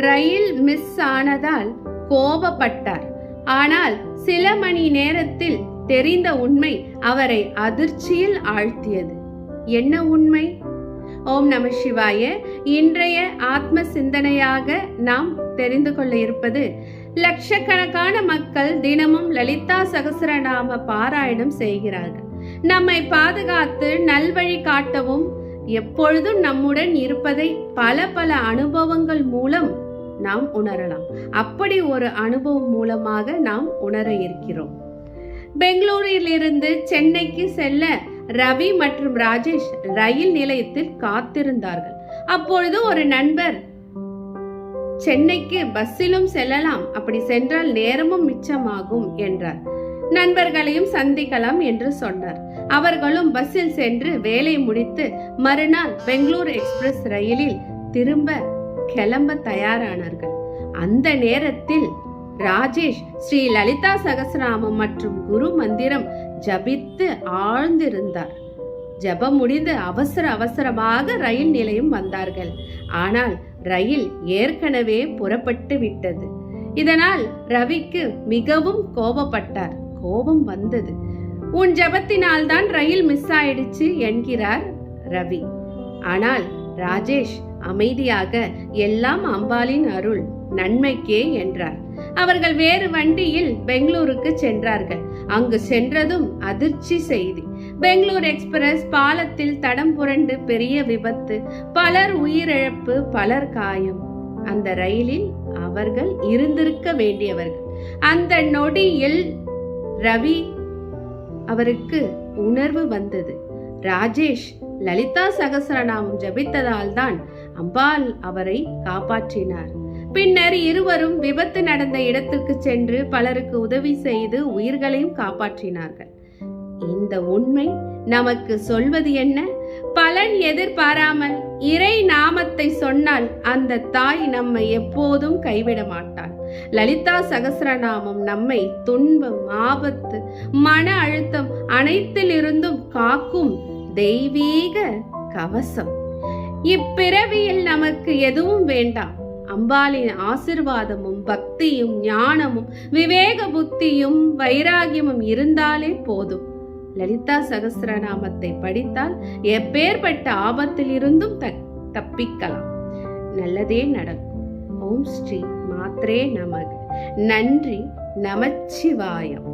ரயில் miss ஆனதால் கோபப்பட்டார். ஆனால் சில மணி நேரத்தில் தெரிந்த உண்மை அவரை அதிர்ச்சியில் ஆழ்த்தியது. என்ன உண்மை? ஓம் நம சிவாய. இன்றைய ஆத்ம சிந்தனையாக நாம் தெரிந்து கொள்ள இருப்பது, லட்சக்கணக்கான மக்கள் தினமும் லலிதா சகஸ்ரநாம பாராயணம் செய்கிறார்கள். நம்மை பாதுகாத்து நல்வழி காட்டவும் எப்பொழுதும் நம்முடன் இருப்பதை பல பல அனுபவங்கள் மூலம் நாம் உணரலாம். அப்படி ஒரு அனுபவம் மூலமாக நாம் உணர இருக்கிறோம். பெங்களூரிலிருந்து சென்னைக்கு செல்ல ரவி மற்றும் ராஜேஷ் ரயில் நிலையத்தில் காத்திருந்தார்கள். அப்பொழுது ஒரு நண்பர், சென்னைக்கு பஸ்ஸிலும் செல்லலாம், அப்படி சென்றால் நேரமும் மிச்சமாகும் என்றார். நண்பர்களையும் சந்திக்கலாம் என்று சொன்னார். அவர்களும் பஸ்ஸில் சென்று வேலை முடித்து மறுநாள் பெங்களூர் எக்ஸ்பிரஸ் ரயிலில் திரும்ப கிளம்ப தயாரானார்கள். அந்த நேரத்தில் ராஜேஷ் ஸ்ரீ லலிதா சகஸ்ரநாமம் மற்றும் குரு மந்திரம் ஜபித்து ஆழ்ந்திருந்தார். ஜபம் முடிந்து அவசரமாக ரயில் நிலையம் வந்தார்கள். ஆனால் ரயில் ஏற்கனவே புறப்பட்டு விட்டது. இதனால் ரவிக்கு மிகவும் கோபப்பட்டார். கோபம் வந்தது. உன் ஜபத்தினால் தான் ரயில் மிஸ் ஆயிடுச்சு என்கிறார் ரவி. ஆனால் ராஜேஷ் அமைதியாக, எல்லாம் அம்பாளின் அருள், நன்மைக்கே என்றார். அவர்கள் வேறு வண்டியில் பெங்களூருக்கு சென்றார்கள். அங்கு சென்றதும் அதிர்ச்சி செய்தி. பெங்களூர் எக்ஸ்பிரஸ் பாலத்தில் தடம் புரண்டு பெரிய விபத்து, பலர் உயிரிழப்பு, பலர் காயம். அந்த ரயிலில் அவர்கள் இருந்திருக்க வேண்டியவர்கள். அந்த நொடியில் ரவி அவருக்கு உணர்வு வந்தது. ராஜேஷ் லலிதா சகஸ்ரநாமம் ஜபித்ததால் தான் அம்பாள் அவரை காப்பாற்றினார். பின்னர் இருவரும் விபத்து நடந்த இடத்துக்கு சென்று பலருக்கு உதவி செய்து உயிர்களையும் காப்பாற்றினார்கள். இந்த உண்மை நமக்கு சொல்வது என்ன? பலன் எதிர்பாராமல் இறை நாமத்தை சொன்னால் அந்த தாய் நம்மை எப்போதும் கைவிட மாட்டாள். லலிதா சகஸ்ரநாமம் நம்மை துன்பம், ஆபத்து, மன அழுத்தம் அனைத்திலிருந்தும் காக்கும் தெய்வீக கவசம். இப்பிறவியில் நமக்கு எதுவும் வேண்டாம். அம்பாளின் ஆசிர்வாதமும் பக்தியும் ஞானமும் விவேக புத்தியும் வைராகியமும் இருந்தாலே போதும். லலிதா சகஸ்ரநாமத்தை படித்தால் எப்பேற்பட்ட ஆபத்தில் இருந்தும் தப்பிக்கலாம். நல்லதே நடக்கும். ஓம் ஸ்ரீ மாத்ரே நமக. நன்றி. நமச்சிவாயம்.